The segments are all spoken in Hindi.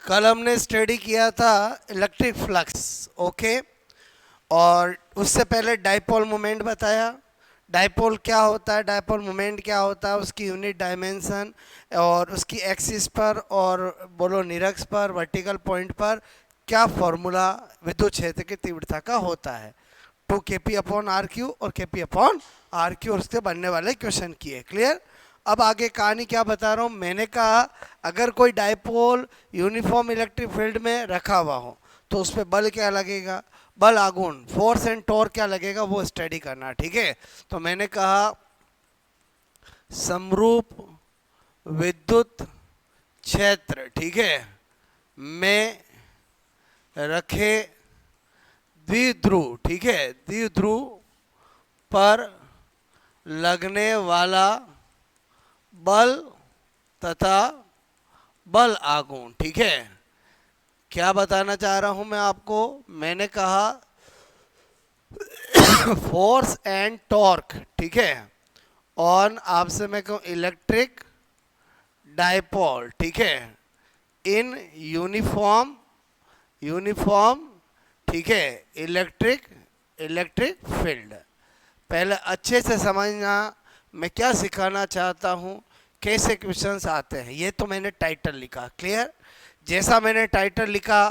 कल हमने स्टडी किया था इलेक्ट्रिक फ्लक्स, ओके। और उससे पहले डाइपोल मोमेंट बताया। डाइपोल क्या होता है, डाइपोल मोमेंट क्या होता है, उसकी यूनिट डायमेंशन और उसकी एक्सिस पर और बोलो निरक्ष पर वर्टिकल पॉइंट पर क्या फॉर्मूला विद्युत क्षेत्र की तीव्रता का होता है। 2 kp अपॉन आर क्यू और kp अपॉन आर क्यू, और उससे बनने वाले क्वेश्चन किए। क्लियर। अब आगे कहानी क्या बता रहा हूँ। मैंने कहा अगर कोई डाइपोल यूनिफॉर्म इलेक्ट्रिक फील्ड में रखा हुआ हो तो उस पर बल क्या लगेगा, बल आघूर्ण, फोर्स एंड टॉर्क क्या लगेगा, वो स्टडी करना। ठीक है। तो मैंने कहा समरूप विद्युत क्षेत्र, ठीक है, में रखे द्विध्रुव, ठीक है, द्विध्रुव पर लगने वाला बल तथा बल आघूर्ण। ठीक है। क्या बताना चाह रहा हूं मैं आपको, मैंने कहा फोर्स एंड टॉर्क, ठीक है, ऑन आपसे मैं कहूं इलेक्ट्रिक डाइपोल, ठीक है, इन यूनिफॉर्म, ठीक है, इलेक्ट्रिक फील्ड। पहले अच्छे से समझना मैं क्या सिखाना चाहता हूँ, कैसे क्वेश्चंस आते हैं। ये तो मैंने टाइटल लिखा, क्लियर। जैसा मैंने टाइटल लिखा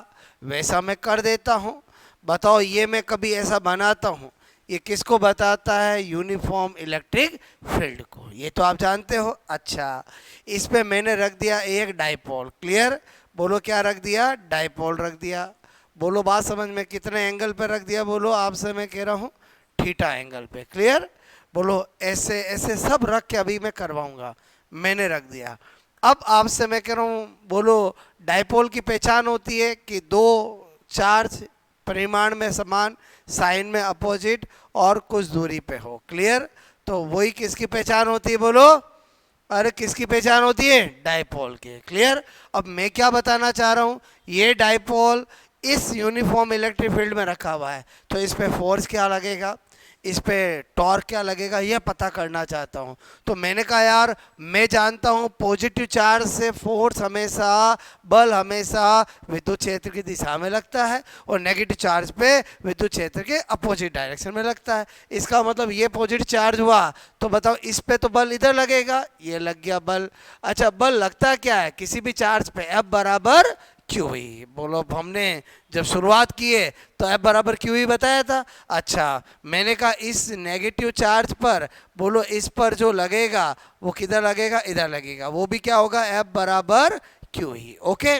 वैसा मैं कर देता हूँ। बताओ ये मैं कभी ऐसा बनाता हूँ, ये किसको बताता है, यूनिफॉर्म इलेक्ट्रिक फील्ड को, ये तो आप जानते हो। अच्छा, इस पे मैंने रख दिया एक डाइपोल, क्लियर। बोलो क्या रख दिया, डाइपोल रख दिया। बोलो बात समझ में, कितने एंगल पे रख दिया, बोलो आपसे मैं कह रहा हूँ थीटा एंगल पे, क्लियर। बोलो ऐसे ऐसे सब रख के अभी मैं करवाऊंगा, मैंने रख दिया। अब आपसे मैं कह रहा हूँ, बोलो डाइपोल की पहचान होती है कि दो चार्ज परिमाण में समान, साइन में अपोजिट और कुछ दूरी पे हो, क्लियर। तो वही किसकी पहचान होती है, बोलो, अरे किसकी पहचान होती है, डाइपोल के, क्लियर। अब मैं क्या बताना चाह रहा हूँ, ये डाइपोल इस यूनिफॉर्म इलेक्ट्रिक फील्ड में रखा हुआ है तो इस पे फोर्स क्या लगेगा, इस पे टॉर्क क्या लगेगा, ये पता करना चाहता हूँ। तो मैंने कहा यार मैं जानता हूँ पॉजिटिव चार्ज से फोर्स हमेशा, बल हमेशा विद्युत क्षेत्र की दिशा में लगता है और नेगेटिव चार्ज पे विद्युत क्षेत्र के अपोजिट डायरेक्शन में लगता है। इसका मतलब ये पॉजिटिव चार्ज हुआ तो बताओ इस पे तो बल इधर लगेगा, ये लग गया बल। अच्छा, बल लगता क्या है किसी भी चार्ज पे, F बराबर क्यू ही। बोलो हमने जब शुरुआत किए तो F बराबर क्यू ही बताया था। अच्छा, मैंने कहा इस नेगेटिव चार्ज पर, बोलो इस पर जो लगेगा वो किधर लगेगा, इधर लगेगा, वो भी क्या होगा, F बराबर क्यू ही, ओके।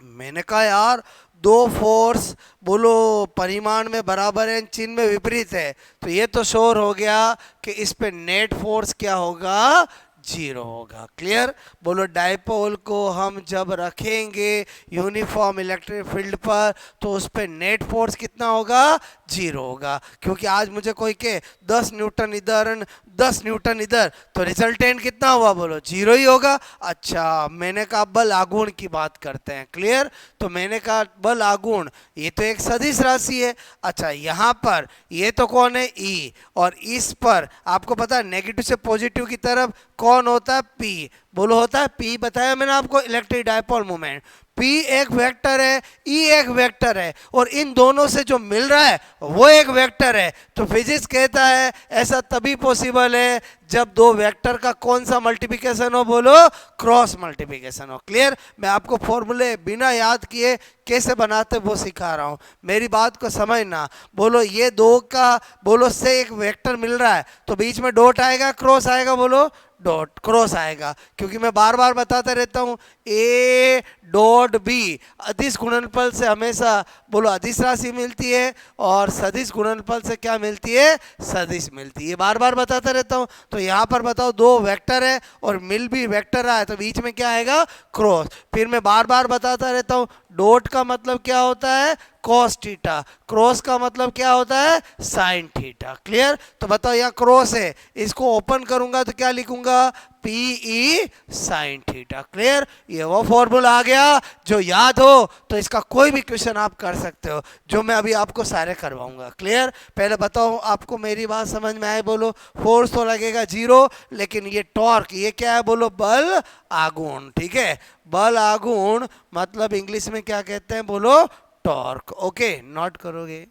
मैंने कहा यार दो फोर्स बोलो परिमाण में बराबर है, चिन्ह में विपरीत है, तो ये तो श्योर हो गया कि इस पे नेट फोर्स क्या होगा, जीरो होगा, क्लियर। बोलो डाइपोल को हम जब रखेंगे यूनिफॉर्म इलेक्ट्रिक फील्ड पर तो उस पर नेट फोर्स कितना होगा, जीरो होगा। क्योंकि आज मुझे कोई के 10 न्यूटन इधर 10 न्यूटन इधर, तो रिजल्टेंट कितना हुआ, बोलो जीरो ही होगा। अच्छा, मैंने कहा बल आघूर्ण की बात करते हैं, क्लियर। तो मैंने कहा बल आघूर्ण ये तो एक सदिश राशि है। अच्छा, यहाँ पर ये तो कौन है, ई, और इस पर आपको पता है नेगेटिव से पॉजिटिव की तरफ कौन होता है, पी। बोलो होता है पी, बताया मैंने आपको इलेक्ट्रिक डाइपोल मोमेंट। पी एक वेक्टर है, ई एक वेक्टर है, और इन दोनों से जो मिल रहा है वो एक वेक्टर है। तो फिजिक्स कहता है ऐसा तभी पॉसिबल है जब दो वेक्टर का कौन सा मल्टीप्लिकेशन हो, बोलो क्रॉस मल्टीप्लिकेशन हो, क्लियर। मैं आपको फॉर्मूले बिना याद किए कैसे बनाते वो सिखा रहा हूँ, मेरी बात को समझना। बोलो ये दो का, बोलो से एक वेक्टर मिल रहा है तो बीच में डॉट आएगा, क्रॉस आएगा, बोलो डॉट क्रॉस आएगा, क्योंकि मैं बार बार बताता रहता हूँ ए डॉट बी अदिश गुणनफल से हमेशा बोलो अदिश राशि मिलती है और सदिश गुणनफल से क्या मिलती है, सदिश मिलती है, बार बार बताता रहता हूँ। तो यहाँ पर बताओ दो वेक्टर है और मिल भी वेक्टर रहा है तो बीच में क्या आएगा, क्रॉस। फिर मैं बार बार बताता रहता हूँ डॉट का मतलब क्या होता है, कॉस थीटा, क्रॉस का मतलब क्या होता है साइन थीटा। क्लियर? तो बताओ यहाँ क्रॉस है, इसको ओपन करूंगा तो क्या लिखूंगा PE साइन थीटा। क्लियर? ये वो फॉर्मूला आ गया जो याद हो तो इसका कोई भी क्वेश्चन आप कर सकते हो, जो मैं अभी आपको सारे करवाऊंगा। क्लियर? पहले बताओ आपको मेरी बात समझ में आए? बोलो। फोर्स तो लगेगा 0, लेकिन ये टॉर्क ये क्या है? बोलो बल आघूर्ण। ठीक है, बल आघूर्ण मतलब इंग्लिश में क्या कहते हैं? बोलो टॉर्क। ओके, नोट करोगे?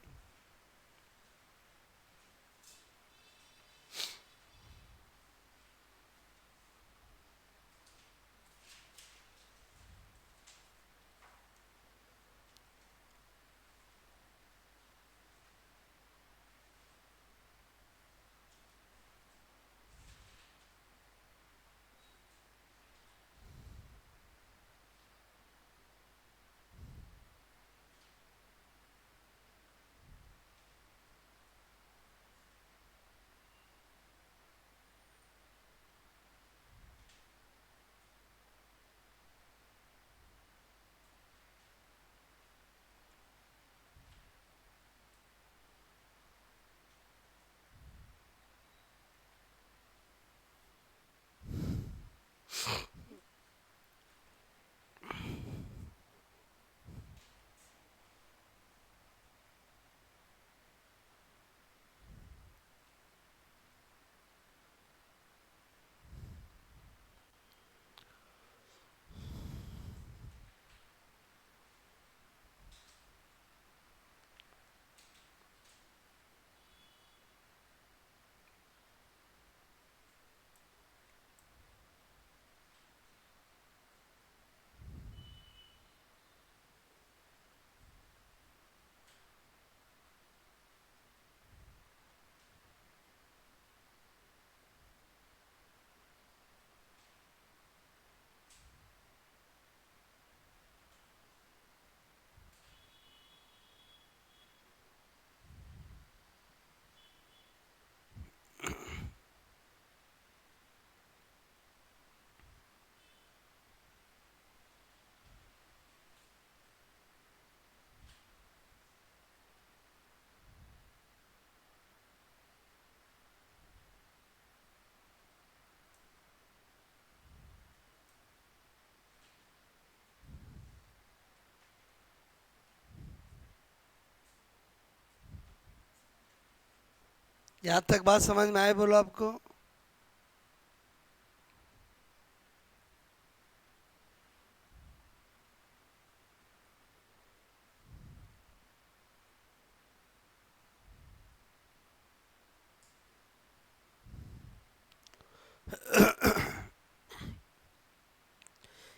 यहां तक बात समझ में आए? बोलो आपको।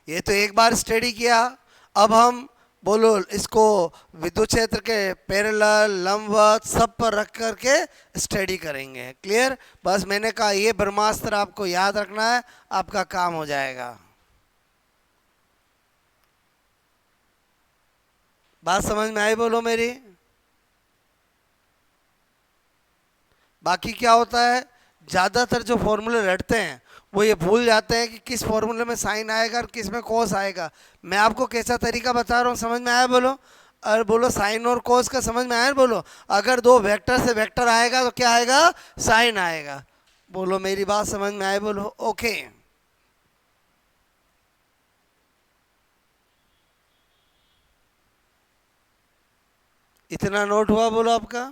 ये तो एक बार स्टडी किया। अब हम बोलो इसको विद्युत क्षेत्र के पैरेलल लंबवत सब पर रख करके स्टडी करेंगे। क्लियर? बस मैंने कहा ये ब्रह्मास्त्र आपको याद रखना है, आपका काम हो जाएगा। बात समझ में आई? बोलो मेरी। बाकी क्या होता है, ज़्यादातर जो फॉर्मूले रटते हैं वो ये भूल जाते हैं कि किस फॉर्मूले में साइन आएगा और किस में कोस आएगा। मैं आपको कैसा तरीका बता रहा हूँ, समझ में आया? बोलो। और बोलो साइन और कोस का समझ में आया? बोलो। अगर दो वेक्टर से वेक्टर आएगा तो क्या आएगा? साइन आएगा। बोलो मेरी बात समझ में आए? बोलो। ओके, इतना नोट हुआ? बोलो आपका।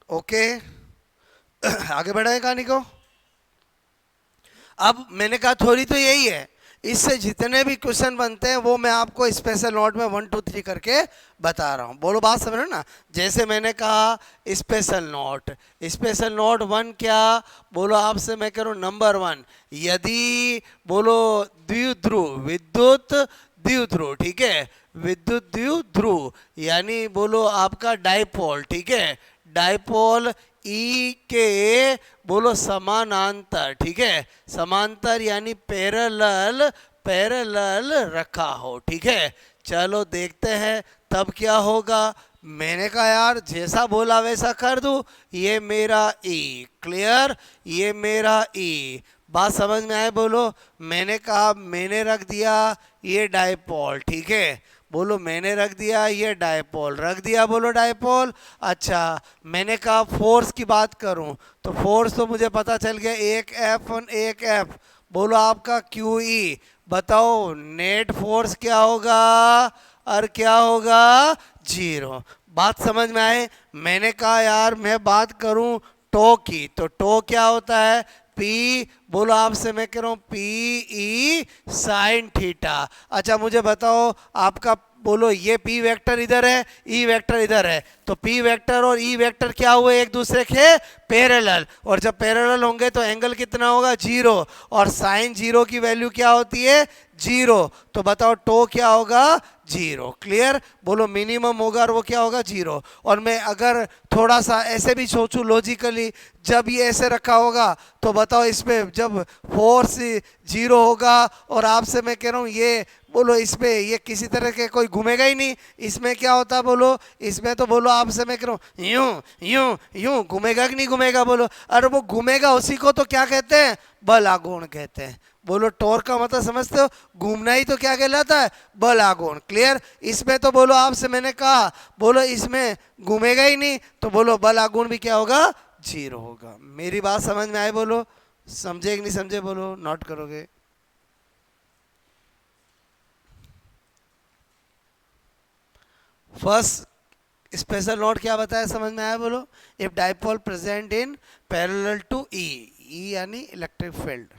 ओके आगे बढ़ाएं कहानी को। अब मैंने कहा थोड़ी तो यही है, इससे जितने भी क्वेश्चन बनते हैं वो मैं आपको स्पेशल नोट में 1 2 3 करके बता रहा हूँ। बोलो बात समझ रहे हो ना? जैसे मैंने कहा स्पेशल नोट, स्पेशल नोट 1 क्या? बोलो आपसे मैं कह रहा हूँ नंबर 1, यदि बोलो द्विध्रुव विद्युत द्विध्रुव, ठीक है, विद्युत द्विध्रुव यानी बोलो आपका डाइपोल, ठीक है, डाइपोल ई के बोलो समानांतर, ठीक है, समांतर यानी पैरेलल, पैरेलल रखा हो। ठीक है, चलो देखते हैं तब क्या होगा। मैंने कहा यार जैसा बोला वैसा कर दूं, ये मेरा ई, क्लियर, ये मेरा ई। बात समझ में आए बोलो। मैंने कहा मैंने रख दिया ये डायपोल, ठीक है, बोलो मैंने रख दिया ये डायपोल, रख दिया, बोलो डायपोल। अच्छा, मैंने कहा फोर्स की बात करूं तो फोर्स तो मुझे पता चल गया, एक एफ और एक एफ, बोलो आपका क्यू ई। बताओ नेट फोर्स क्या होगा, और क्या होगा, जीरो। बात समझ में आए। मैंने कहा यार मैं बात करूं टो की, तो टो क्या होता है, पी, बोलो आपसे मैं कह रहा हूं पी ई साइन थीटा। अच्छा मुझे बताओ आपका, बोलो ये पी वेक्टर इधर है, ई वेक्टर इधर है, तो पी वेक्टर और ई वेक्टर क्या हुए, एक दूसरे के पैरेलल, और जब पैरेलल होंगे तो एंगल कितना होगा, जीरो, और साइन जीरो की वैल्यू क्या होती है, जीरो। तो बताओ टो क्या होगा, जीरो, क्लियर। बोलो मिनिमम होगा और वो क्या होगा, जीरो। और मैं अगर थोड़ा सा ऐसे भी सोचूं लॉजिकली, जब ये ऐसे रखा होगा तो बताओ इसमें जब फोर्स जीरो होगा, और आपसे मैं कह रहा हूँ ये, बोलो इसमें ये किसी तरह के कोई घूमेगा ही नहीं, इसमें क्या होता बोलो, इसमें तो बोलो आपसे मैं कह रहा हूँ यूं यूं यूं, घूमेगा कि नहीं घूमेगा, बोलो। अरे वो घूमेगा उसी को तो क्या कहते हैं, बल आघूर्ण कहते हैं। बोलो टॉर्क का मतलब समझते हो, घूमना ही तो क्या कहलाता है, बल आघूर्ण, क्लियर। इसमें तो बोलो आपसे मैंने कहा, बोलो इसमें घूमेगा ही नहीं, तो बोलो बल आघूर्ण भी क्या होगा, जीरो होगा। मेरी बात समझ में आए बोलो, समझे कि नहीं समझे, बोलो नोट करोगे। फर्स्ट स्पेशल नोट क्या बताया, समझ में आया बोलो, if dipole present in parallel to E, E यानी इलेक्ट्रिक फील्ड।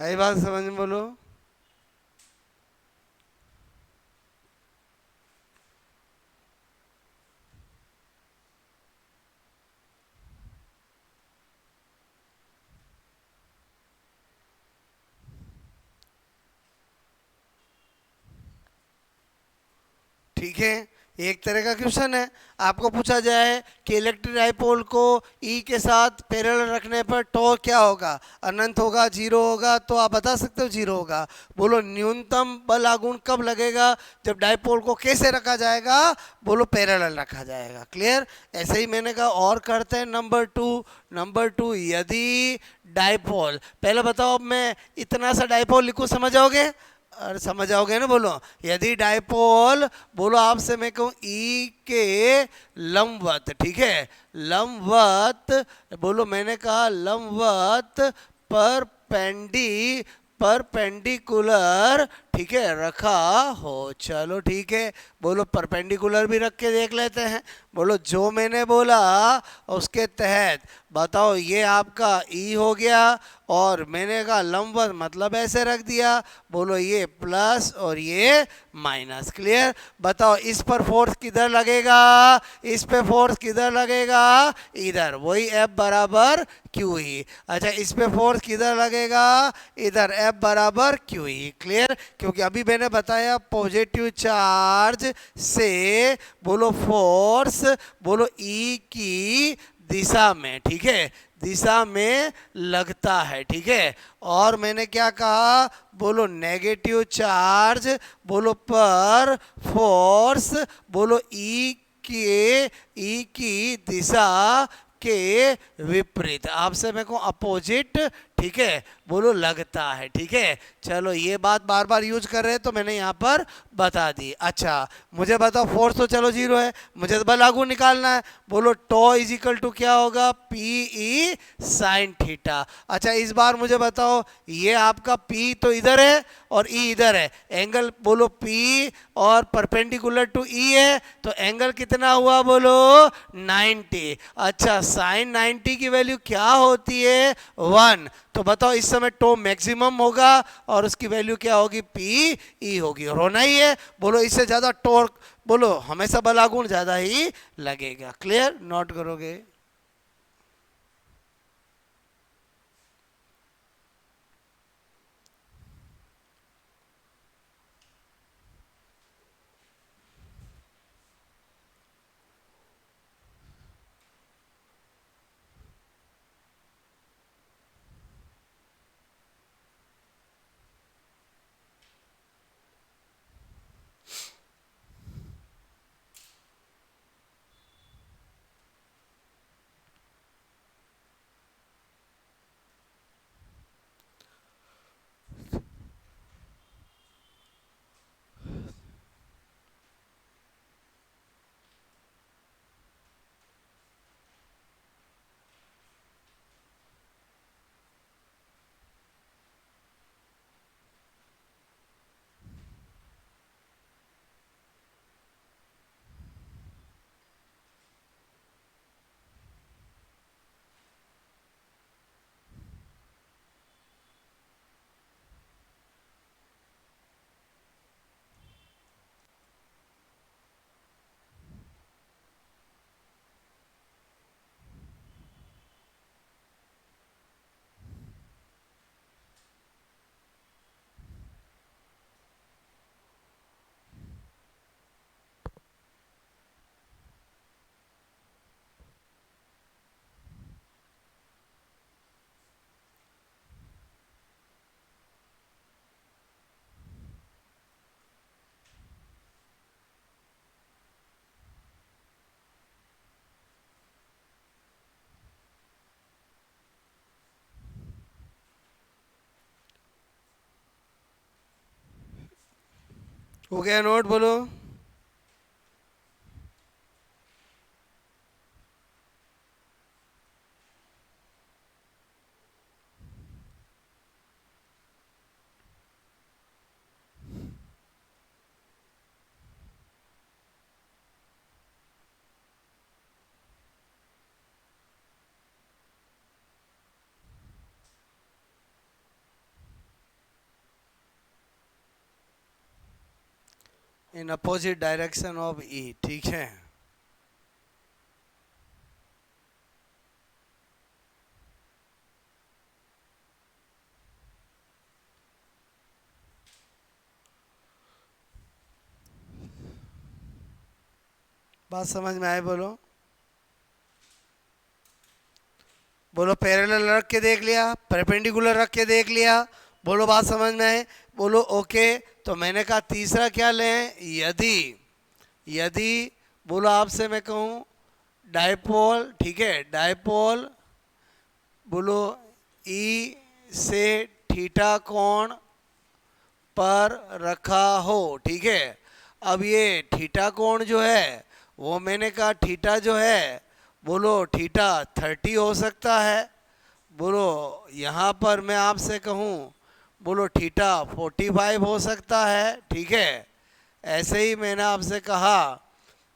आई बात समझ में बोलो। ठीक है, एक तरह का क्वेश्चन है, आपको पूछा जाए कि इलेक्ट्रिक डाइपोल को ई के साथ पैरेलल रखने पर टॉर्क क्या होगा, अनंत होगा, जीरो होगा, तो आप बता सकते हो जीरो होगा। बोलो न्यूनतम बल आघूर्ण कब लगेगा, जब डाइपोल को कैसे रखा जाएगा, बोलो पैरेलल रखा जाएगा, क्लियर। ऐसे ही मैंने कहा और करते हैं नंबर टू। नंबर टू, यदि डाइपोल, पहले बताओ अब मैं इतना सा डाइपोल लिखूं, समझ आओगे, और समझ आओगे ना, बोलो यदि डाइपोल, बोलो आपसे मैं कहूँ ई के लंबवत, ठीक है, लंबवत, बोलो मैंने कहा लंबवत परपेंडिकुलर ठीक है, रखा हो। चलो ठीक है, बोलो परपेंडिकुलर भी रख के देख लेते हैं। बोलो जो मैंने बोला उसके तहत बताओ, ये आपका ई हो गया, और मैंने कहा लंबवत मतलब ऐसे रख दिया। बोलो ये प्लस और ये माइनस। क्लियर? बताओ इस पर फोर्स किधर लगेगा, इस पे फोर्स किधर लगेगा, इधर, वही एफ बराबर क्यू ई। अच्छा इस पे फोर्स किधर लगेगा, इधर, एफ बराबर क्यू ई। क्लियर? क्योंकि अभी मैंने बताया पॉजिटिव चार्ज से बोलो फोर्स, बोलो ई की दिशा में, ठीक है, दिशा में लगता है। ठीक है, और मैंने क्या कहा, बोलो नेगेटिव चार्ज बोलो पर फोर्स बोलो ई की दिशा के विपरीत, आपसे मेरे को अपोजिट, ठीक है, बोलो लगता है। ठीक है, चलो ये बात बार बार यूज कर रहे हैं तो मैंने यहाँ पर बता दी। अच्छा मुझे बताओ फोर्स तो चलो जीरो है, मुझे तो बल लागू निकालना है। बोलो टो इज इक्वल टू क्या होगा, पी ई साइन थीटा। अच्छा इस बार मुझे बताओ, ये आपका पी तो इधर है और ई इधर है, एंगल बोलो पी और परपेंडिकुलर टू ई है, तो एंगल कितना हुआ, बोलो 90। अच्छा साइन 90 की वैल्यू क्या होती है, 1। तो बताओ इस समय टो मैक्सिमम होगा और उसकी वैल्यू क्या होगी, पी ई होगी। और होना ही है, बोलो इससे ज्यादा टॉर्क बोलो हमेशा बलागुण ज्यादा ही लगेगा। क्लियर? नोट करोगे? हो गया नोट? बोलो इन अपोजिट डायरेक्शन ऑफ ई। ठीक है, बात समझ में आए? बोलो बोलो पैरेलल रख के देख लिया, परपेंडिकुलर रख के देख लिया, बोलो बात समझ में आए? बोलो ओके। तो मैंने कहा तीसरा क्या लें, यदि, यदि बोलो आपसे मैं कहूँ डायपोल, ठीक है, डायपोल बोलो ई से थीटा कोण पर रखा हो। ठीक है, अब ये थीटा कोण जो है वो मैंने कहा थीटा जो है बोलो थीटा 30 हो सकता है। बोलो यहाँ पर मैं आपसे कहूँ बोलो थीटा 45 हो सकता है, ठीक है। ऐसे ही मैंने आपसे कहा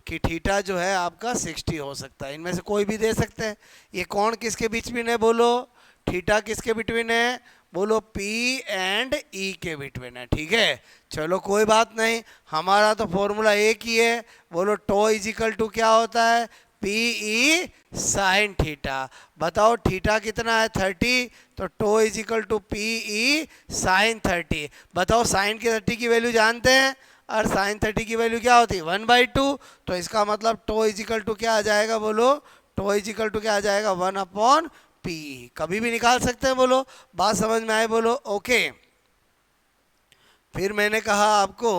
कि थीटा जो है आपका 60 हो सकता है, इनमें से कोई भी दे सकते हैं। ये कौन किसके बीच में है, बोलो थीटा किसके बिटवीन है, बोलो पी एंड ई के बिटवीन है, ठीक है। चलो कोई बात नहीं, हमारा तो फॉर्मूला एक ही है, बोलो टो इजिकल टू क्या होता है, पी ई साइन थीटा। बताओ थीटा कितना है 30, तो tau equal to P E sine 30। बताओ साइन की 30 की वैल्यू जानते हैं, और साइन 30 की वैल्यू क्या होती है 1/2, तो इसका मतलब टो इजिकल टू क्या आ जाएगा, बोलो टो इजिकल टू क्या आ जाएगा 1/p। कभी भी निकाल सकते हैं, बोलो बात समझ में आए, बोलो ओके। फिर मैंने कहा आपको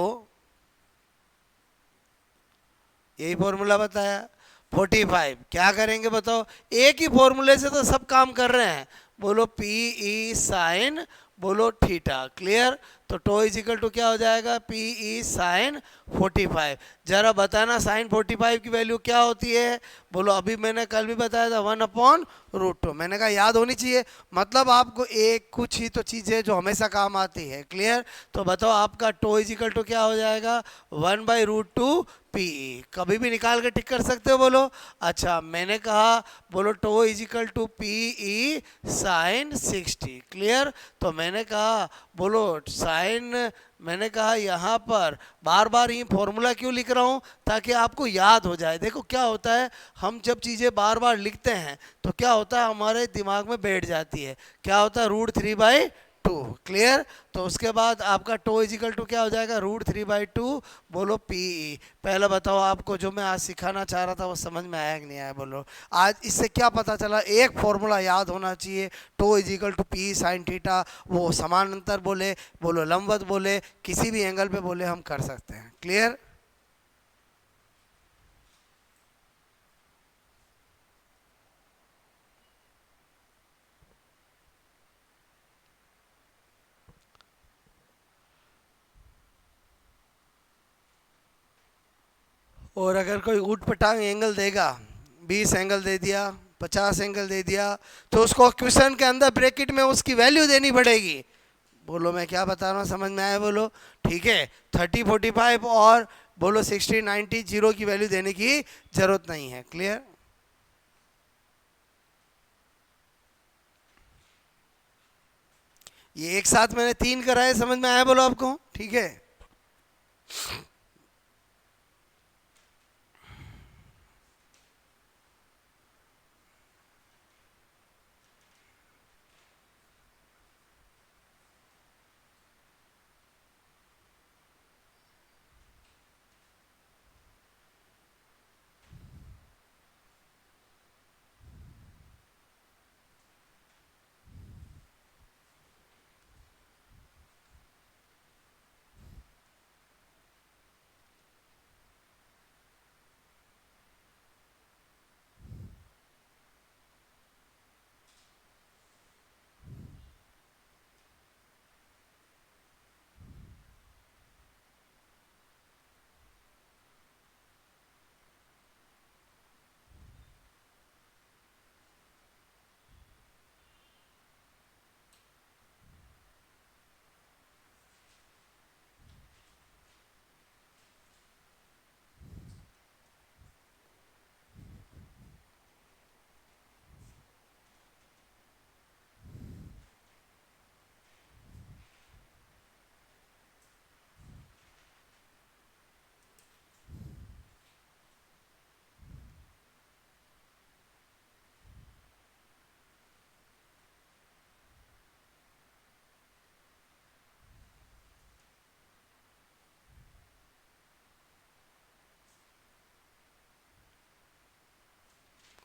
यही फॉर्मूला बताया 45, क्या करेंगे बताओ, एक ही फॉर्मूले से तो सब काम कर रहे हैं, बोलो पी ई साइन, बोलो थीटा, क्लियर। तो टो इजिकल टू क्या हो जाएगा, पी ई साइन 45। जरा बताना साइन 45 की वैल्यू क्या होती है, बोलो अभी मैंने कल भी बताया था 1/√2। मैंने कहा याद होनी चाहिए, मतलब आपको एक कुछ ही तो चीज़ें जो हमेशा काम आती है, क्लियर। तो बताओ आपका टो इजिकल टू क्या हो जाएगा 1/√2 पी। कभी भी निकाल के टिक कर सकते हो, बोलो। अच्छा मैंने कहा बोलो tau equal to P E sine 60, clear. तो मैंने कहा बोलो साइन, मैंने कहा यहाँ पर बार बार ये फॉर्मूला क्यों लिख रहा हूँ, ताकि आपको याद हो जाए। देखो क्या होता है, हम जब चीज़ें बार बार लिखते हैं तो क्या होता है, हमारे दिमाग में बैठ जाती है, क्या होता है √3/2, क्लियर। तो उसके बाद आपका टो इजिकल टू क्या हो जाएगा √3/2, बोलो पी ई। पहले बताओ आपको जो मैं आज सिखाना चाह रहा था वो समझ में आया कि नहीं आया, बोलो। आज इससे क्या पता चला, एक फॉर्मूला याद होना चाहिए, tau equal to P sine theta. वो समानांतर बोले, बोलो लंबवत बोले, किसी भी एंगल पे बोले हम कर सकते हैं, क्लियर। और अगर कोई ऊट पटांग एंगल देगा, 20 एंगल दे दिया, 50 एंगल दे दिया, तो उसको क्वेश्चन के अंदर ब्रैकेट में उसकी वैल्यू देनी पड़ेगी। बोलो मैं क्या बता रहा हूँ, समझ में आया, बोलो ठीक है। 30, 45 और बोलो 60, 90, 0 की वैल्यू देने की जरूरत नहीं है, क्लियर। ये एक साथ मैंने 3 कराए, समझ में आया, बोलो आपको, ठीक है।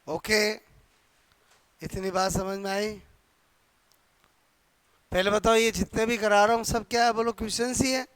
ओके, इतनी बात समझ में आई। पहले बताओ ये जितने भी करा रहा हूँ सब क्या है, बोलो क्वेश्चन ही है।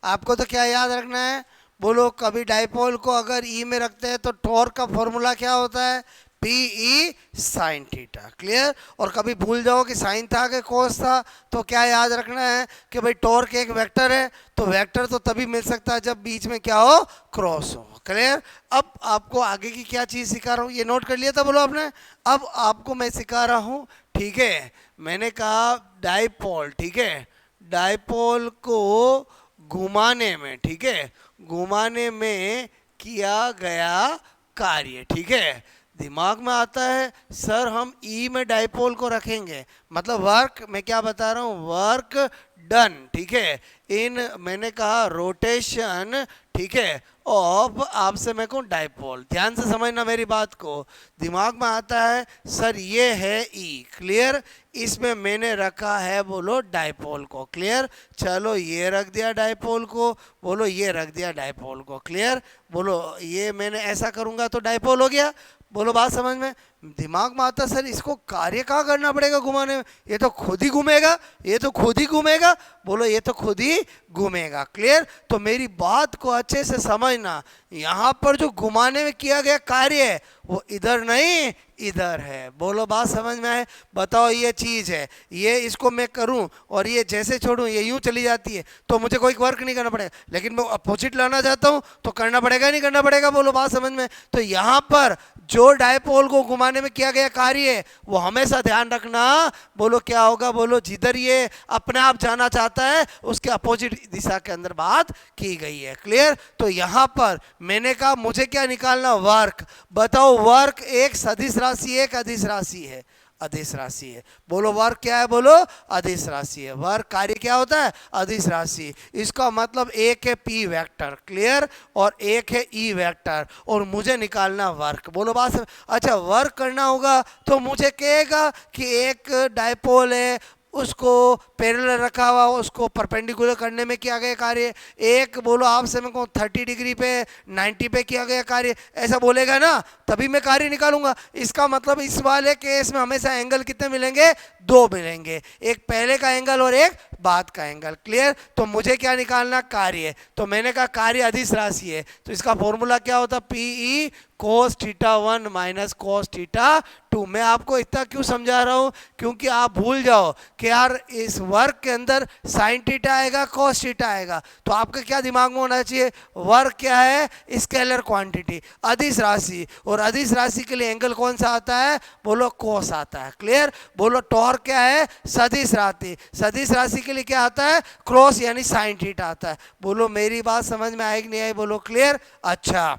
आपको तो क्या याद रखना है, बोलो कभी डाइपोल को अगर ई में रखते हैं तो टॉर्क का फॉर्मूला क्या होता है, P E sine theta, clear. और कभी भूल जाओ कि साइन था कि कोस था, तो क्या याद रखना है कि भाई टॉर्क एक वेक्टर है, तो वेक्टर तो तभी मिल सकता है जब बीच में क्या हो, क्रॉस हो, क्लियर। अब आपको आगे की क्या चीज़ सिखा रहा हूँ, ये नोट कर लिया था, बोलो आपने। अब आपको मैं सिखा रहा हूँ, ठीक है। मैंने कहा डाइपोल, ठीक है, डायपोल को घुमाने में, ठीक है, घुमाने में किया गया कार्य, ठीक है। दिमाग में आता है सर हम ई में डायपोल को रखेंगे, मतलब वर्क, मैं क्या बता रहा हूँ, वर्क डन, ठीक है, इन मैंने कहा रोटेशन, ठीक है, ऑफ आपसे मैं कहूँ डायपोल। ध्यान से समझना मेरी बात को। दिमाग में आता है सर ये है ई, क्लियर, इसमें मैंने रखा है बोलो डायपोल को, क्लियर, चलो ये रख दिया डायपोल को, बोलो ये रख दिया डायपोल को, क्लियर, बोलो ये मैंने ऐसा करूंगा तो डायपोल हो गया। बोलो बात समझ में। दिमाग में आता सर इसको कार्य कहाँ करना पड़ेगा घुमाने में, ये तो खुद ही घूमेगा, ये तो खुद ही घूमेगा, बोलो ये तो खुद ही घूमेगा, क्लियर। तो मेरी बात को अच्छे से समझना, यहाँ पर जो घुमाने में किया गया कार्य है वो इधर नहीं इधर है। बोलो बात समझ में आए। बताओ ये चीज़ है, ये इसको मैं करूं और ये जैसे छोड़ूं ये यूं चली जाती है तो मुझे कोई वर्क नहीं करना पड़ेगा, लेकिन मैं अपोजिट लाना चाहता हूं तो करना पड़ेगा नहीं करना पड़ेगा। बोलो बात समझ में। तो यहाँ पर जो डायपोल को घुमाने में किया गया कार्य है वो हमेशा ध्यान रखना, बोलो क्या होगा, बोलो जिधर ये अपने आप जाना चाहता है उसके अपोजिट दिशा के अंदर बात की गई है, क्लियर। तो यहाँ पर मैंने कहा मुझे क्या निकालना, वर्क। बताओ वर्क एक सदिश राशि है, एक अदिश राशि है, अदिश राशि है। बोलो वर्क क्या है, बोलो अदिश राशि है। वर्क कार्य क्या होता है, अदिश राशि। इसका मतलब एक है पी वेक्टर, क्लियर, और एक है ई वेक्टर, और मुझे निकालना वर्क। बोलो बात। अच्छा वर्क करना होगा तो मुझे कहेगा कि एक डायपोल है उसको पैरेलल रखा हुआ, उसको परपेंडिकुलर करने में किया गया कार्य, एक बोलो आपसे मैं कहूँ 30 डिग्री पे 90 पे किया गया कार्य, ऐसा बोलेगा ना तभी मैं कार्य निकालूंगा। इसका मतलब इस वाले केस में हमेशा एंगल कितने मिलेंगे, दो मिलेंगे, एक पहले का एंगल और एक बाद का एंगल, क्लियर। तो मुझे क्या निकालना, कार्य। तो मैंने कहा कार्य अदिश राशि है तो इसका फॉर्मूला क्या होता, P E cos theta 1 minus cos theta 2। मैं आपको इतना क्यों समझा रहा हूँ, क्योंकि आप भूल जाओ कि यार इस वर्क के अंदर साइन थीटा आएगा कोस थीटा आएगा, तो आपका क्या दिमाग में होना चाहिए, वर्क क्या है, स्केलर क्वांटिटी, अदिश राशि, और अदिश राशि के लिए एंगल कौन सा आता है, बोलो कोस आता है, क्लियर। बोलो टॉर्क क्या है, सदिश राशि, सदिश राशि के लिए क्या आता है, क्रॉस यानी साइन थीटा आता है। बोलो मेरी बात समझ में आएगी नहीं आई, बोलो क्लियर। अच्छा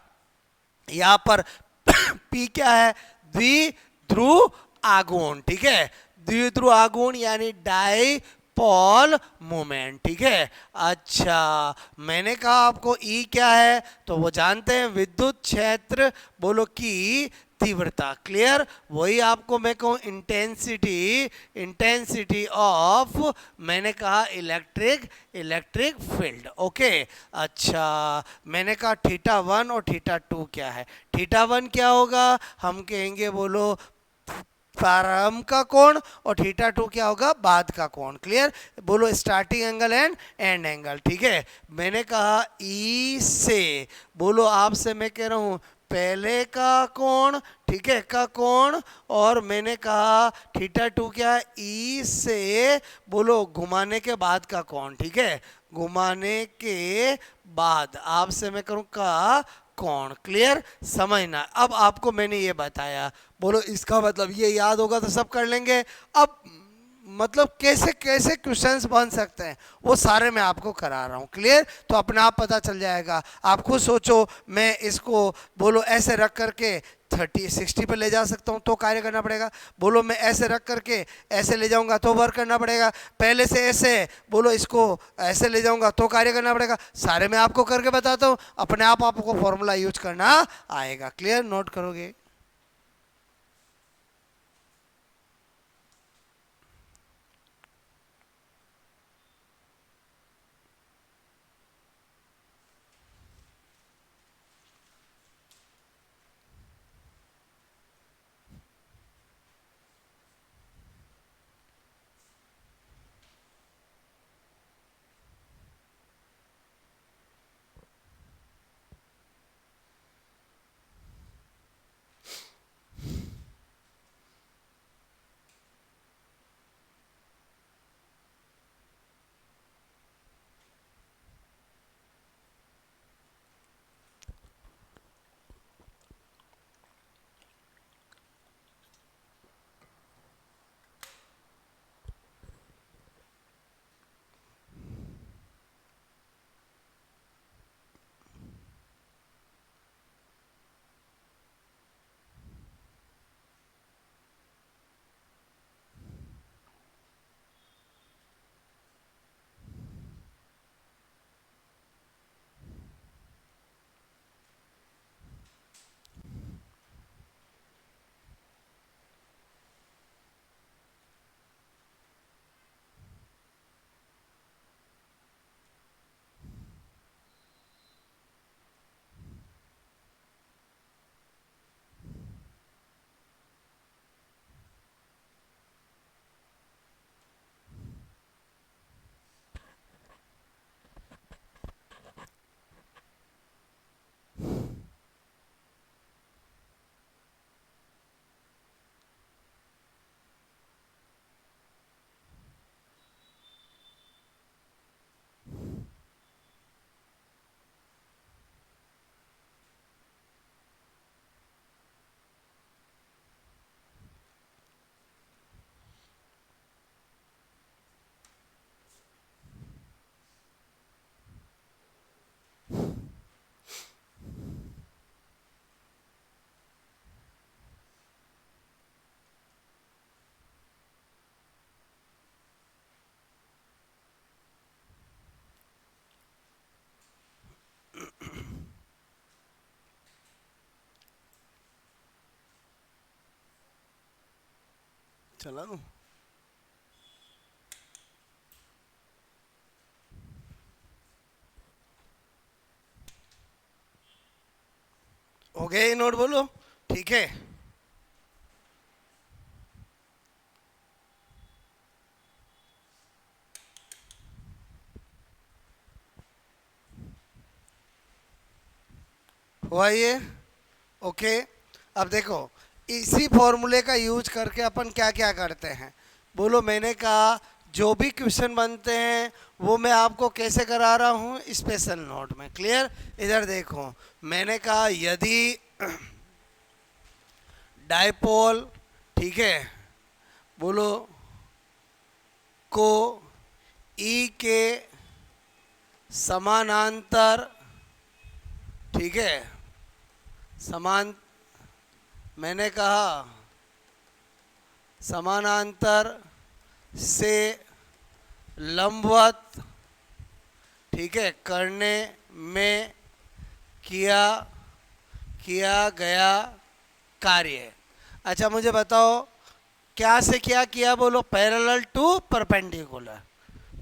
यहां पर P क्या है, द्विध्रुव आघूर्ण, ठीक है, द्विध्रुव आघूर्ण यानी डाइपोल मोमेंट, ठीक है। अच्छा मैंने कहा आपको E क्या है, तो वो जानते हैं विद्युत क्षेत्र, बोलो की तीव्रता, क्लियर। वही आपको मैं कहूँ इंटेंसिटी, इंटेंसिटी ऑफ मैंने कहा इलेक्ट्रिक फील्ड, ओके। अच्छा मैंने कहा थीटा 1 और थीटा 2 क्या है, थीटा 1 क्या होगा, हम कहेंगे बोलो प्रारंभ का कोण, और थीटा 2 क्या होगा, बाद का कोण, क्लियर। बोलो starting angle and and angle, ठीक है। मैंने कहा ई से, बोलो आपसे मैं कह रहा हूं पहले का कोण, ठीक है, का कोण, और मैंने कहा थीटा 2 क्या है, ई से बोलो घुमाने के बाद का कोण, ठीक है, घुमाने के बाद आपसे मैं करूं का कोण, क्लियर, समझना। अब आपको मैंने ये बताया, बोलो इसका मतलब ये याद होगा तो सब कर लेंगे। अब मतलब कैसे कैसे क्वेश्चंस बन सकते हैं वो सारे मैं आपको करा रहा हूँ, क्लियर। तो अपने आप पता चल जाएगा, आप खुद सोचो, मैं इसको बोलो ऐसे रख करके 30-60 पे ले जा सकता हूँ तो कार्य करना पड़ेगा, बोलो मैं ऐसे रख करके ऐसे ले जाऊंगा तो वर्क करना पड़ेगा, पहले से ऐसे बोलो इसको ऐसे ले जाऊंगा तो कार्य करना पड़ेगा, सारे मैं आपको करके बताता हूँ, अपने आप आपको फॉर्मूला यूज करना आएगा, क्लियर, नोट करोगे। चला दूं? हो गया ये नोट, बोलो ठीक है। हुआ ये? ओके। अब देखो, इसी फॉर्मूले का यूज करके अपन क्या क्या करते हैं, बोलो। मैंने कहा जो भी क्वेश्चन बनते हैं वो मैं आपको कैसे करा रहा हूँ, स्पेशल नोट में। क्लियर? इधर देखो, मैंने कहा यदि डायपोल, ठीक है, बोलो, को ई के समानांतर, ठीक है, समान, मैंने कहा समानांतर से लंबवत, ठीक है, करने में किया किया गया कार्य। अच्छा मुझे बताओ, क्या से क्या किया, बोलो। Parallel to perpendicular.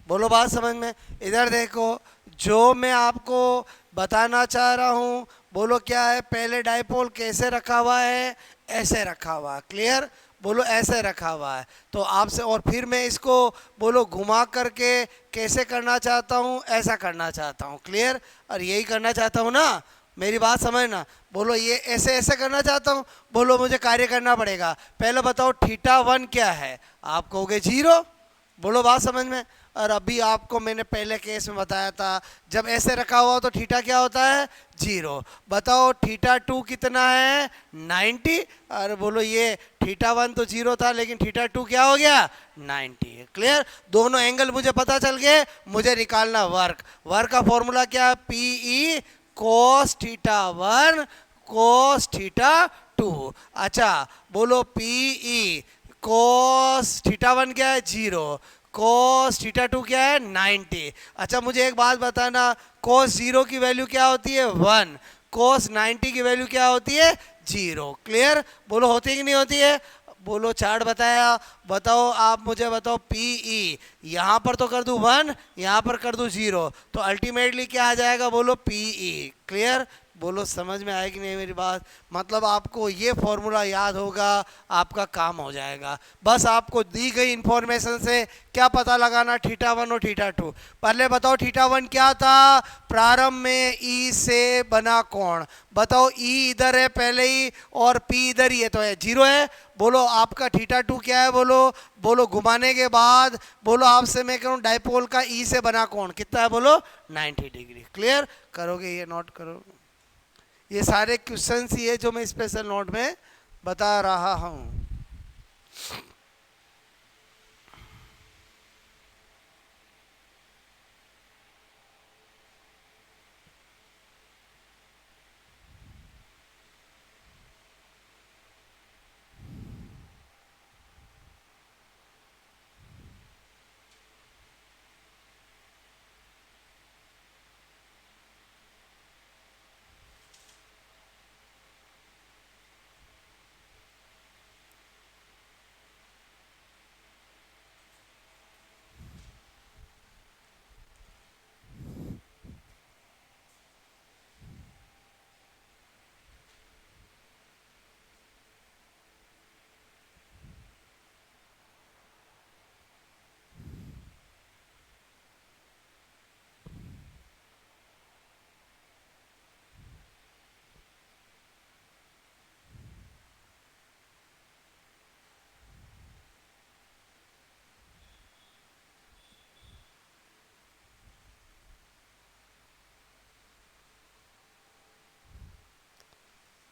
बोलो बात समझ में? इधर देखो, जो मैं आपको बताना चाह रहा हूँ, बोलो क्या है, पहले डायपोल कैसे रखा हुआ है, ऐसे रखा हुआ है। क्लियर? बोलो ऐसे रखा हुआ है। तो आपसे, और फिर मैं इसको बोलो घुमा करके कैसे करना चाहता हूँ, ऐसा करना चाहता हूँ। क्लियर? और यही करना चाहता हूँ ना, मेरी बात समझना। बोलो ये ऐसे ऐसे करना चाहता हूँ, बोलो मुझे कार्य करना पड़ेगा। पहले बताओ थीटा वन क्या है, आप कहोगे जीरो। बोलो बात समझ में? और अभी आपको मैंने पहले केस में बताया था, जब ऐसे रखा हुआ तो थीटा क्या होता है, जीरो। बताओ थीटा टू कितना है, 90। और बोलो ये थीटा वन तो जीरो था, लेकिन थीटा टू क्या हो गया, 90। क्लियर? दोनों एंगल मुझे पता चल गए, मुझे निकालना वर्क। वर्क का फॉर्मूला क्या, P E cos theta one cos theta two. अच्छा बोलो, P E cos theta one क्या है, जीरो। कोस थीटा टू क्या है, 90। अच्छा मुझे एक बात बताना, कोस जीरो की वैल्यू क्या होती है, 1। कोस 90 की वैल्यू क्या होती है, जीरो। क्लियर? बोलो होती है कि नहीं होती है? बोलो चार्ट बताया, बताओ आप मुझे बताओ, पी ई यहाँ पर तो कर दूँ 1, यहाँ पर कर दूँ 0, तो अल्टीमेटली क्या आ जाएगा, बोलो पी ई। क्लियर? बोलो समझ में आएगी नहीं मेरी बात? मतलब आपको ये फॉर्मूला याद होगा, आपका काम हो जाएगा। बस आपको दी गई इंफॉर्मेशन से क्या पता लगाना, थीटा वन और थीटा टू। पहले बताओ थीटा वन क्या था, प्रारंभ में ई से बना कोण। बताओ ई इधर है पहले ही और पी इधर ही है, तो है जीरो है। बोलो आपका थीटा टू क्या है, बोलो। बोलो घुमाने के बाद, बोलो आपसे मैं करूं डायपोल का ई से बना कोण कितना है, बोलो 90 डिग्री। क्लियर? करोगे ये, नोट करो। ये सारे क्वेश्चंस ही है जो मैं स्पेशल नोट में बता रहा हूं।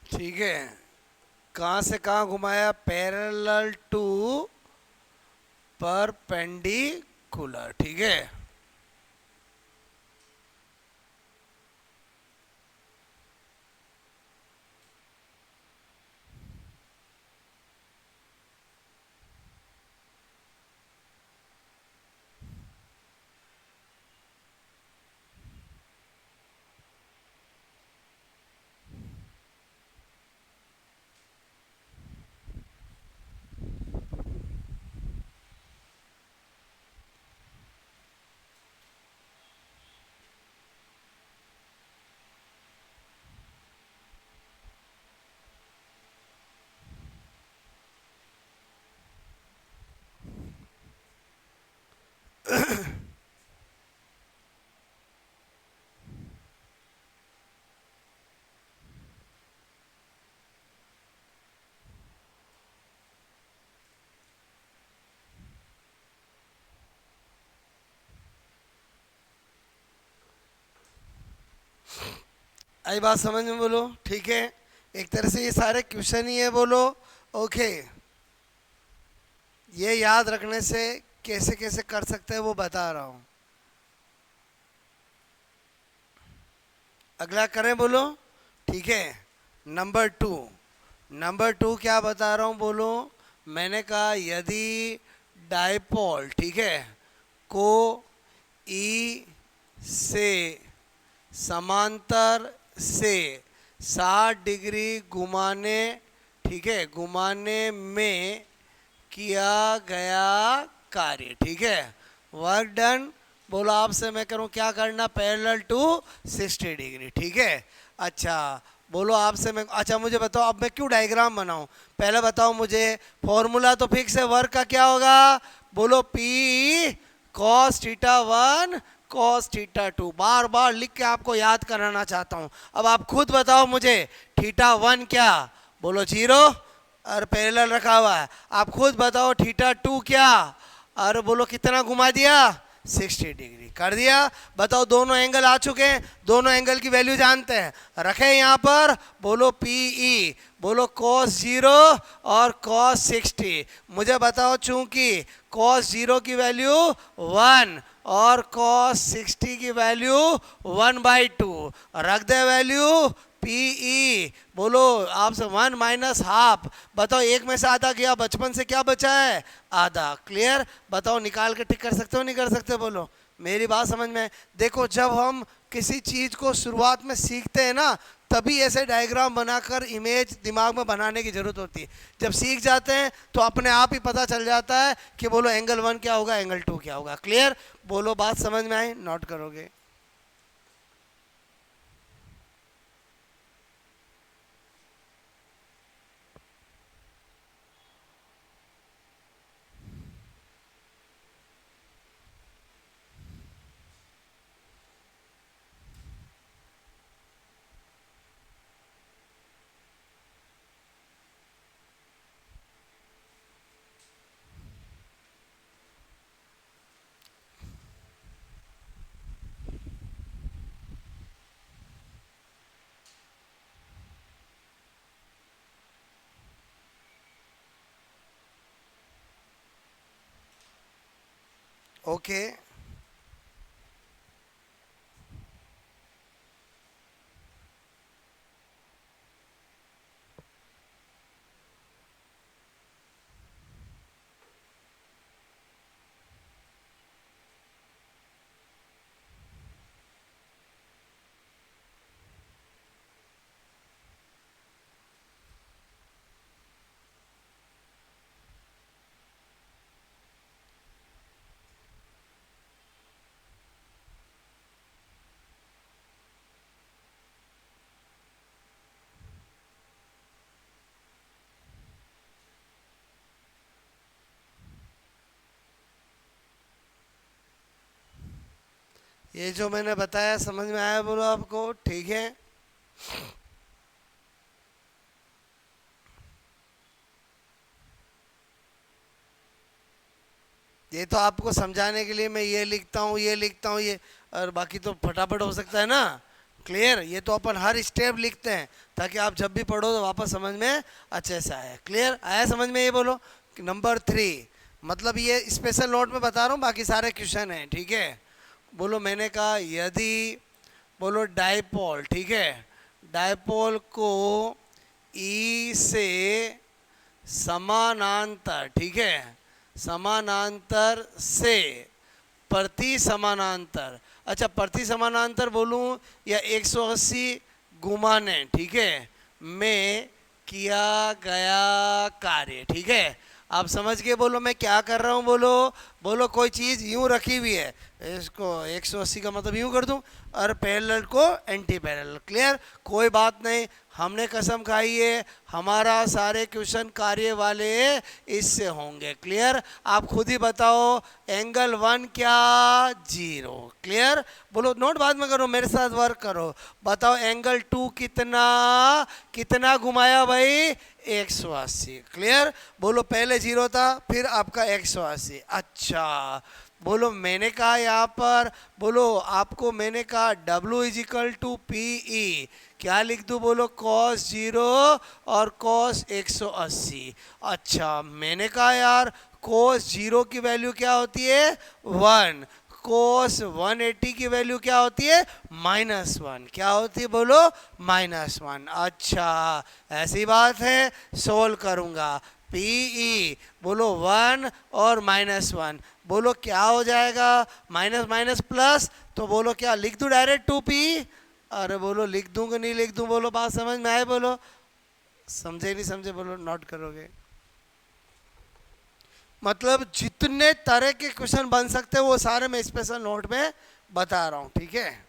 ठीक है, कहाँ से कहाँ घुमाया, पैरेलल टू परपेंडिकुलर। ठीक है, आई बात समझ में बोलो? ठीक है, एक तरह से ये सारे क्वेश्चन ही है बोलो। ओके, ये याद रखने से कैसे कैसे कर सकते हैं वो बता रहा हूँ। अगला करें बोलो? ठीक है, नंबर टू। नंबर टू क्या बता रहा हूँ बोलो? मैंने कहा यदि डायपोल, ठीक है, को ई से समांतर से 60 डिग्री घुमाने, ठीक है, घुमाने में किया गया कार्य, ठीक है, वर्क डन। बोलो आपसे मैं करूं क्या करना? पैरेलल टू 60 डिग्री, ठीक है। अच्छा बोलो आपसे मैं, अच्छा मुझे बताओ अब मैं क्यों डायग्राम बनाऊं? पहले बताओ मुझे, फॉर्मूला तो फिक्स है, वर्क का क्या होगा? बोलो P cos theta 1 cos theta 2। बार बार लिख के आपको याद कराना चाहता हूं। अब आप खुद बताओ मुझे, थीटा 1 क्या? बोलो 0 और पैरेलल रखा हुआ है। आप खुद बताओ थीटा 2 क्या? और बोलो कितना घुमा दिया? 60 डिग्री कर दिया। बताओ दोनों एंगल आ चुके हैं, दोनों एंगल की वैल्यू जानते हैं, रखे यहाँ पर। बोलो पीई, बोलो cos 0 और cos 60। मुझे बताओ चूंकि cos 0 की वैल्यू 1 और cos 60 की वैल्यू 1/2, रख दे वैल्यू पीई। बोलो आपसे 1 माइनस हाफ। बताओ एक में से आधा गया, बचपन से क्या बचा है? आधा। क्लियर? बताओ निकाल के टिक कर सकते हो नहीं कर सकते? बोलो मेरी बात समझ में? देखो जब हम किसी चीज को शुरुआत में सीखते हैं ना, तभी ऐसे डायग्राम बनाकर इमेज दिमाग में बनाने की जरूरत होती है। जब सीख जाते हैं तो अपने आप ही पता चल जाता है कि बोलो एंगल 1 क्या होगा, एंगल 2 क्या होगा। क्लियर? बोलो बात समझ में आई? नोट करोगे? ओके, ये जो मैंने बताया समझ में आया बोलो आपको? ठीक है, ये तो आपको समझाने के लिए मैं ये लिखता हूँ, ये लिखता हूँ, ये, और बाकी तो फटाफट हो सकता है ना। क्लियर? ये तो अपन हर स्टेप लिखते हैं ताकि आप जब भी पढ़ो तो वापस समझ में अच्छे से आए। क्लियर? आया समझ में? ये बोलो नंबर 3, मतलब ये स्पेशल नोट में बता रहा हूँ, बाकी सारे क्वेश्चन हैं। ठीक है, बोलो मैंने कहा यदि, बोलो डायपोल, ठीक है, डायपोल को ई से समानांतर, ठीक है, समानांतर से प्रति समानांतर, अच्छा प्रति समानांतर बोलूं या 180 घुमाने, ठीक है, में किया गया कार्य। ठीक है, आप समझ गए? बोलो मैं क्या कर रहा हूँ? बोलो, बोलो कोई चीज़ यूं रखी हुई है, इसको 180 का मतलब यूं कर दूं और पैरेलल को एंटी पैरेलल। क्लियर? कोई बात नहीं, हमने कसम खाई है हमारा सारे क्वेश्चन कार्य वाले इससे होंगे। क्लियर? आप खुद ही बताओ एंगल 1 क्या? 0। क्लियर? बोलो नोट बाद में करो, मेरे साथ वर्क करो। बताओ एंगल 2 कितना, कितना घुमाया भाई? 180। क्लियर? बोलो पहले 0 था फिर आपका 180। अच्छा बोलो मैंने कहा यहाँ पर, बोलो आपको मैंने कहा W is equal to P E, क्या लिख दूँ? बोलो cos 0 और cos 180। अच्छा मैंने कहा यार cos 0 की वैल्यू क्या होती है? 1। cos 180 की वैल्यू क्या होती है? -1। क्या होती है? बोलो -1। अच्छा ऐसी बात है, सोल्व करूँगा। पीई बोलो 1 और -1, बोलो क्या हो जाएगा? माइनस माइनस प्लस, तो बोलो क्या लिख दूं डायरेक्ट 2p? अरे बोलो लिख दूं कि नहीं लिख दूं? बोलो बात समझ में आए? बोलो समझे नहीं समझे? बोलो नोट करोगे? मतलब जितने तरह के क्वेश्चन बन सकते हैं वो सारे मैं स्पेशल नोट में बता रहा हूं, ठीक है?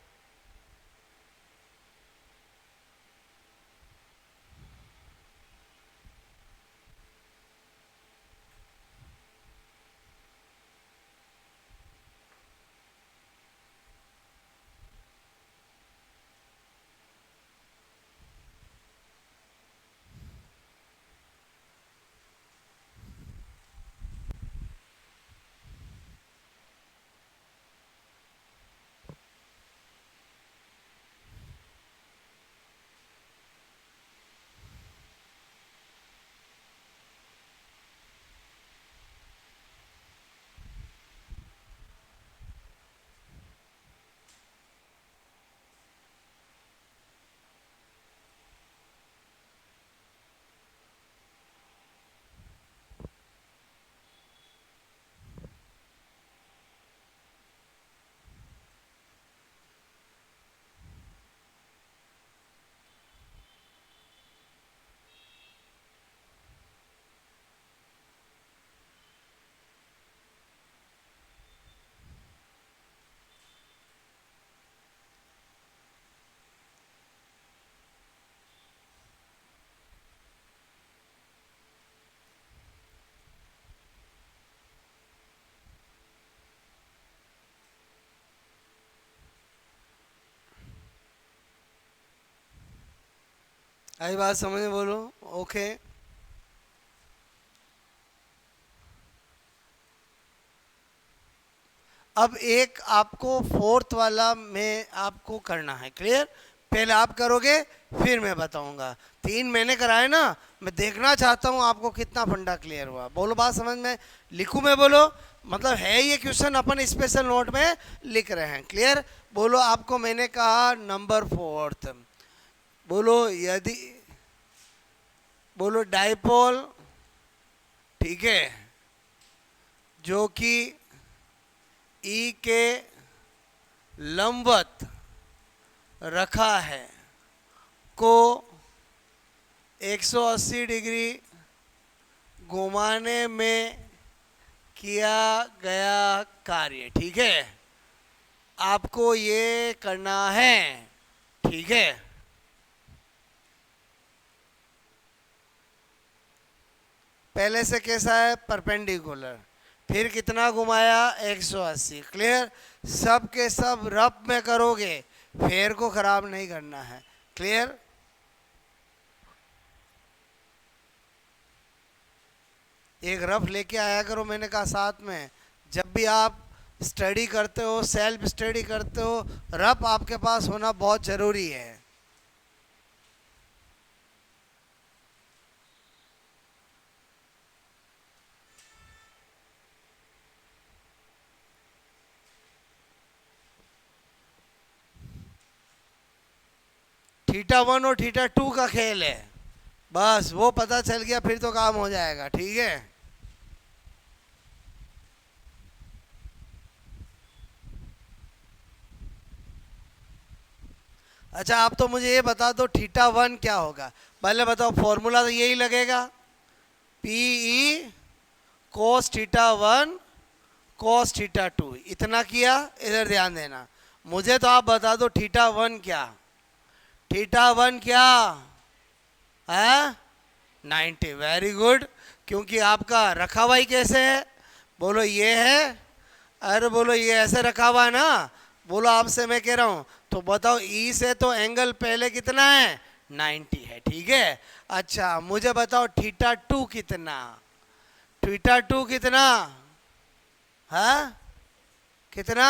आई बात समझ में? बोलो ओके। अब एक आपको फोर्थ वाला में आपको करना है, क्लियर? पहले आप करोगे फिर मैं बताऊंगा। 3 मैंने कराए ना, मैं देखना चाहता हूं आपको कितना फंडा क्लियर हुआ। बोलो बात समझ में? लिखूं मैं? बोलो मतलब है ये क्वेश्चन अपन स्पेशल नोट में लिख रहे हैं, क्लियर? बोलो आपको मैंने कहा नंबर 4th, बोलो यदि, बोलो डाइपोल, ठीक है, जो कि ई के लंबवत रखा है को 180 डिग्री घुमाने में किया गया कार्य, ठीक है, आपको ये करना है, ठीक है? पहले से कैसा है? परपेंडिकुलर, फिर कितना घुमाया? 180, क्लियर? सब के सब रफ में करोगे, फेर को खराब नहीं करना है, क्लियर? एक रफ लेके आया करो, मैंने कहा साथ में। जब भी आप स्टडी करते हो, सेल्फ स्टडी करते हो, रफ आपके पास होना बहुत जरूरी है। θ1 और θ2 का खेल है, बस वो पता चल गया फिर तो काम हो जाएगा, ठीक है? अच्छा आप तो मुझे ये बता दो θ1 क्या होगा? पहले बताओ, फॉर्मूला तो यही लगेगा, पी ई कोस θ1 कोस θ2। इतना किया, इधर ध्यान देना। मुझे तो आप बता दो θ1 क्या? θ1 क्या है? 90। Very good. क्योंकि आपका रखा हुआ ही कैसे है? बोलो ये है, अरे बोलो ये ऐसे रखा हुआ है ना। बोलो आपसे मैं कह रहा हूं, तो बताओ ई से तो एंगल पहले कितना है? 90 है, ठीक है? अच्छा मुझे बताओ θ2 कितना? θ2 कितना है? कितना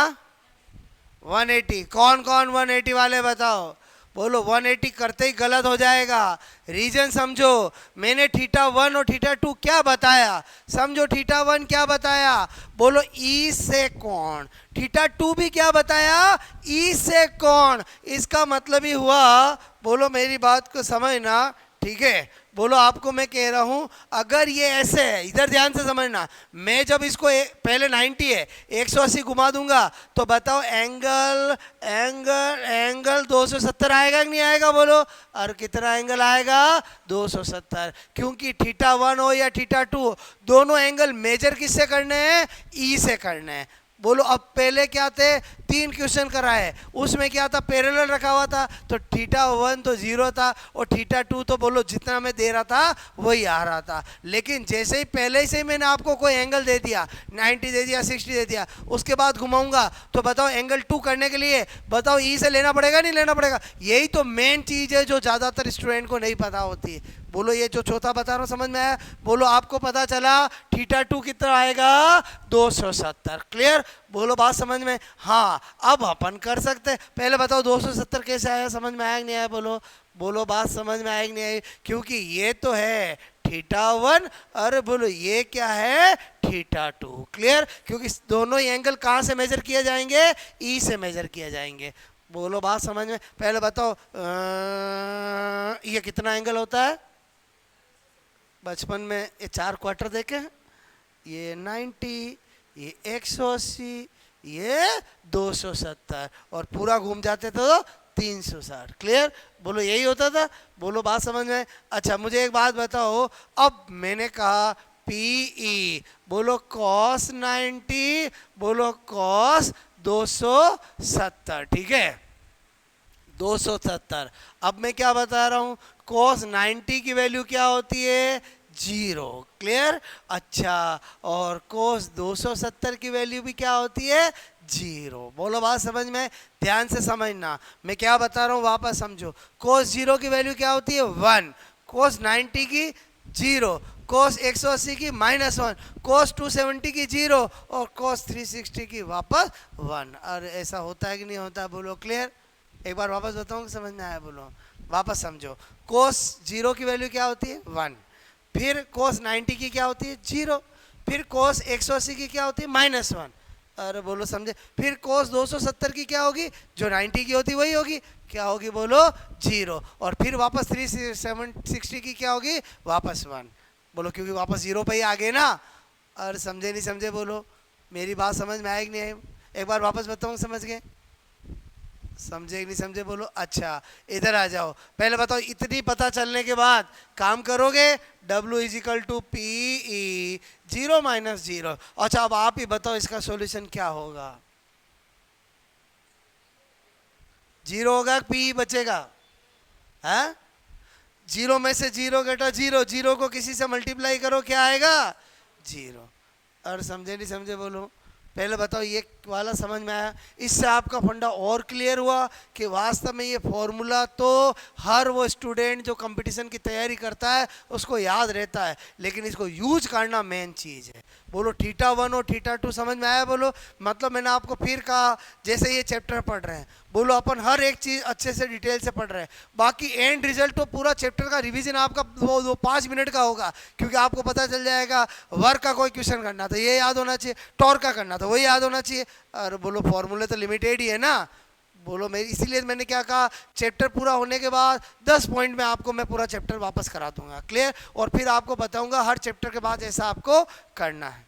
180। कौन कौन 180 वाले बताओ? बोलो 180 करते ही गलत हो जाएगा। रीजन समझो, मैंने θ1 और θ2 क्या बताया, समझो। θ1 क्या बताया? बोलो ई से कोण। θ2 भी क्या बताया? ई से कोण। इसका मतलब ही हुआ, बोलो मेरी बात को समझना, ठीक है? बोलो आपको मैं कह रहा हूं, अगर ये ऐसे है, इधर ध्यान से समझना, मैं जब इसको पहले 90 है 180 घुमा दूंगा तो बताओ एंगल एंगल एंगल 270 आएगा कि नहीं आएगा? बोलो। और कितना एंगल आएगा? 270। क्योंकि θ1 हो या θ2 दोनों एंगल मेजर किससे करने हैं? ई से करने हैं। बोलो अब पहले क्या थे, 3 क्वेश्चन कराए, उसमें क्या था, पैरेलल रखा हुआ था, तो θ1 तो 0 था और θ2 तो बोलो जितना मैं दे रहा था वही आ रहा था। लेकिन जैसे ही पहले से ही मैंने आपको कोई एंगल दे दिया, 90 दे दिया, 60 दे दिया, उसके बाद घुमाऊंगा तो बताओ एंगल 2 करने के लिए बताओ ई से लेना पड़ेगा नहीं लेना पड़ेगा? यही तो मेन चीज़ है जो ज़्यादातर स्टूडेंट को नहीं पता होती है। बोलो ये जो चौथा बता रहा हूँ समझ में आया? बोलो आपको पता चला θ2 कितना आएगा? 270। क्लियर? बोलो बात समझ में? हाँ, अब अपन कर सकते हैं। पहले बताओ 270 कैसे आया, समझ में आया कि नहीं आया? बोलो बोलो बात समझ में आया कि नहीं आई? क्योंकि ये तो है θ1, अरे बोलो ये क्या है? θ2। क्लियर? क्योंकि दोनों ही एंगल कहाँ से मेजर किए जाएंगे? ई से मेजर किए जाएंगे। बोलो बात समझ में? पहले बताओ ये कितना एंगल होता है? बचपन में ये 4 क्वार्टर देखे, ये 90, ये 180, ये 270 और पूरा घूम जाते तो 360। क्लियर? बोलो यही होता था। बोलो बात समझ में? अच्छा मुझे एक बात बताओ, अब मैंने कहा PE, बोलो cos 90, बोलो cos 270, ठीक है? 270। अब मैं क्या बता रहा हूँ, cos 90 की वैल्यू क्या होती है? 0। क्लियर? अच्छा, और cos 270 की वैल्यू भी क्या होती है? 0। बोलो बात समझ में? ध्यान से समझना, मैं क्या बता रहा हूँ वापस समझो। cos 0 की वैल्यू क्या होती है? 1। cos 90 की 0, cos 180 की -1, cos 270 की 0 और cos 360 की वापस 1। और ऐसा होता है कि नहीं होता? बोलो क्लियर? एक बार वापस बताऊँ, समझ में आया? बोलो वापस समझो। cos 0 की वैल्यू क्या होती है? 1। फिर cos 90 की क्या होती है? 0। फिर cos 180 की क्या होती है? -1। अरे बोलो समझे? फिर cos 270 की क्या होगी? जो 90 की होती वही होगी, क्या होगी? बोलो 0। और फिर वापस 360 की क्या होगी? वापस 1। बोलो क्योंकि वापस 0 पे ही आ गए ना। अरे समझे नहीं समझे? बोलो मेरी बात समझ में आई कि नहीं आई? एक बार वापस बताऊँ, समझ गए? समझे कि नहीं समझे? बोलो। अच्छा इधर आ जाओ, पहले बताओ इतनी पता चलने के बाद काम करोगे? W = PE 0 - 0। अच्छा अब आप ही बताओ इसका सॉल्यूशन क्या होगा? 0 होगा, PE बचेगा? है 0 में से 0 घटा 0, 0 को किसी से मल्टीप्लाई करो, क्या आएगा? 0। और समझे नहीं समझे? बोलो पहले बताओ ये वाला समझ में आया? इससे आपका फंडा और क्लियर हुआ कि वास्तव में ये फॉर्मूला तो हर वो स्टूडेंट जो कंपटीशन की तैयारी करता है उसको याद रहता है, लेकिन इसको यूज करना मेन चीज़ है। बोलो θ1 और θ2 समझ में आया? बोलो मतलब मैंने आपको फिर कहा, जैसे ये चैप्टर पढ़ रहे हैं, बोलो अपन हर एक चीज़ अच्छे से डिटेल से पढ़ रहे हैं, बाकी एंड रिजल्ट तो पूरा चैप्टर का रिवीजन आपका वो 5 मिनट का होगा, क्योंकि आपको पता चल जाएगा वर्क का कोई क्वेश्चन करना था ये याद होना चाहिए, टॉर्क का करना था वही याद होना चाहिए। और बोलो फॉर्मूले तो लिमिटेड ही है ना। बोलो मेरी इसीलिए मैंने क्या कहा, चैप्टर पूरा होने के बाद 10 पॉइंट में आपको मैं पूरा चैप्टर वापस करा दूंगा। क्लियर? और फिर आपको बताऊंगा हर चैप्टर के बाद ऐसा आपको करना है।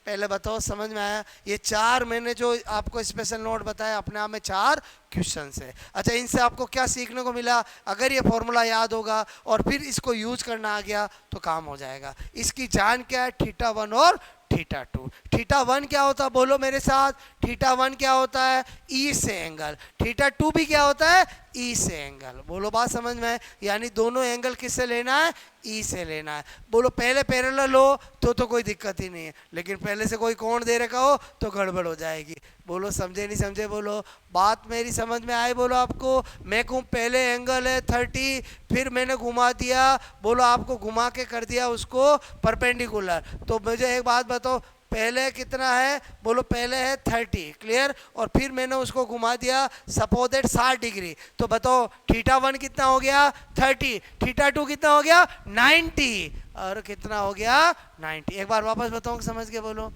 पहले बताओ समझ में आया? ये 4 मैंने जो आपको स्पेशल नोट बताया अपने आप में 4 क्वेश्चन है। अच्छा इनसे आपको क्या सीखने को मिला? अगर ये फॉर्मूला याद होगा और फिर इसको यूज करना आ गया तो काम हो जाएगा। इसकी जान क्या है? θ1 और θ2। θ1 क्या होता है? बोलो मेरे साथ, θ1 क्या होता है? ई से एंगल। θ2 भी क्या होता है? ई से एंगल। बोलो बात समझ में? यानी दोनों एंगल किससे लेना है? ई से लेना है। बोलो पहले पैरेलल हो तो कोई दिक्कत ही नहीं है, लेकिन पहले से कोई कोण दे रखा हो तो गड़बड़ हो जाएगी। बोलो समझे नहीं समझे? बोलो बात मेरी समझ में आई? बोलो आपको मैं कहूँ पहले एंगल है 30, फिर मैंने घुमा दिया, बोलो आपको घुमा के कर दिया उसको परपेंडिकुलर, तो मुझे एक बात बताओ पहले कितना है, बोलो पहले है 30, क्लियर, और फिर मैंने उसको घुमा दिया सपोजेड 60 डिग्री, तो बताओ θ1 कितना हो गया 30, θ2 कितना हो गया 90, और कितना हो गया 90। एक बार वापस बताओ समझ के बोलो,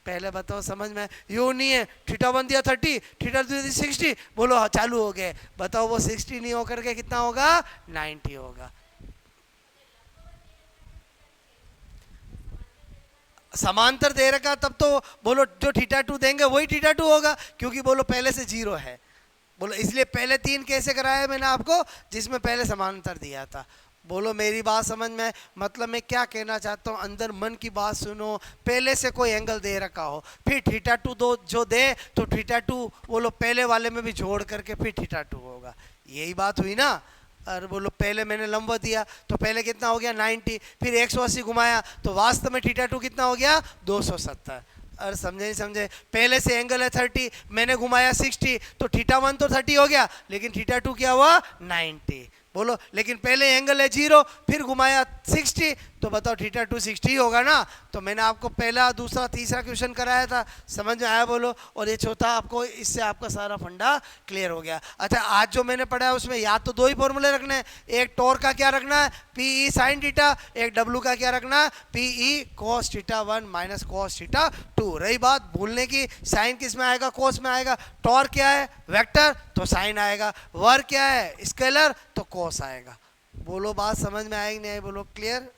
पहले बताओ समझ में, यू नहीं है, θ1 दिया 30, θ2 दिया 60, बोलो हाँ चालू हो गए, बताओ वो 60 नहीं होकर के कितना होगा 90 होगा। समांतर दे रखा तब तो बोलो जो θ2 देंगे वही θ2 होगा, क्योंकि बोलो पहले से 0 है, बोलो इसलिए पहले 3 कैसे कराया मैंने आपको, जिसमें पहले समांतर दिया था। बोलो मेरी बात समझ में, मतलब मैं क्या कहना चाहता हूँ, अंदर मन की बात सुनो, पहले से कोई एंगल दे रखा हो, फिर θ2 दो जो दे तो θ2 बोलो पहले वाले में भी जोड़ करके फिर θ2 होगा, यही बात हुई ना। और बोलो पहले मैंने लंबवत दिया तो पहले कितना हो गया 90, फिर 180 घुमाया तो वास्तव में θ2 कितना हो गया 270। और समझे नहीं समझे, पहले से एंगल है 30, मैंने घुमाया 60, तो θ1 तो 30 हो गया, लेकिन θ2 क्या हुआ 90, बोलो लेकिन पहले एंगल है 0, फिर घुमाया 60, तो बताओ θ2 60 होगा ना। तो मैंने आपको पहला दूसरा तीसरा क्वेश्चन कराया था, समझ में आया बोलो, और ये चौथा आपको, इससे आपका सारा फंडा क्लियर हो गया। अच्छा आज जो मैंने पढ़ा है उसमें या तो 2 ही फॉर्मूले रखने हैं, एक टॉर्क का क्या रखना है PE sin थीटा, एक W का क्या रखना है PE cos θ1 माइनस cos θ2। रही बात भूलने की, साइन किस में आएगा cos में आएगा, टॉर्क क्या है वेक्टर तो साइन आएगा, वर्ग क्या है स्केलर तो cos आएगा। बोलो बात समझ में आएगी नहीं आई, बोलो क्लियर।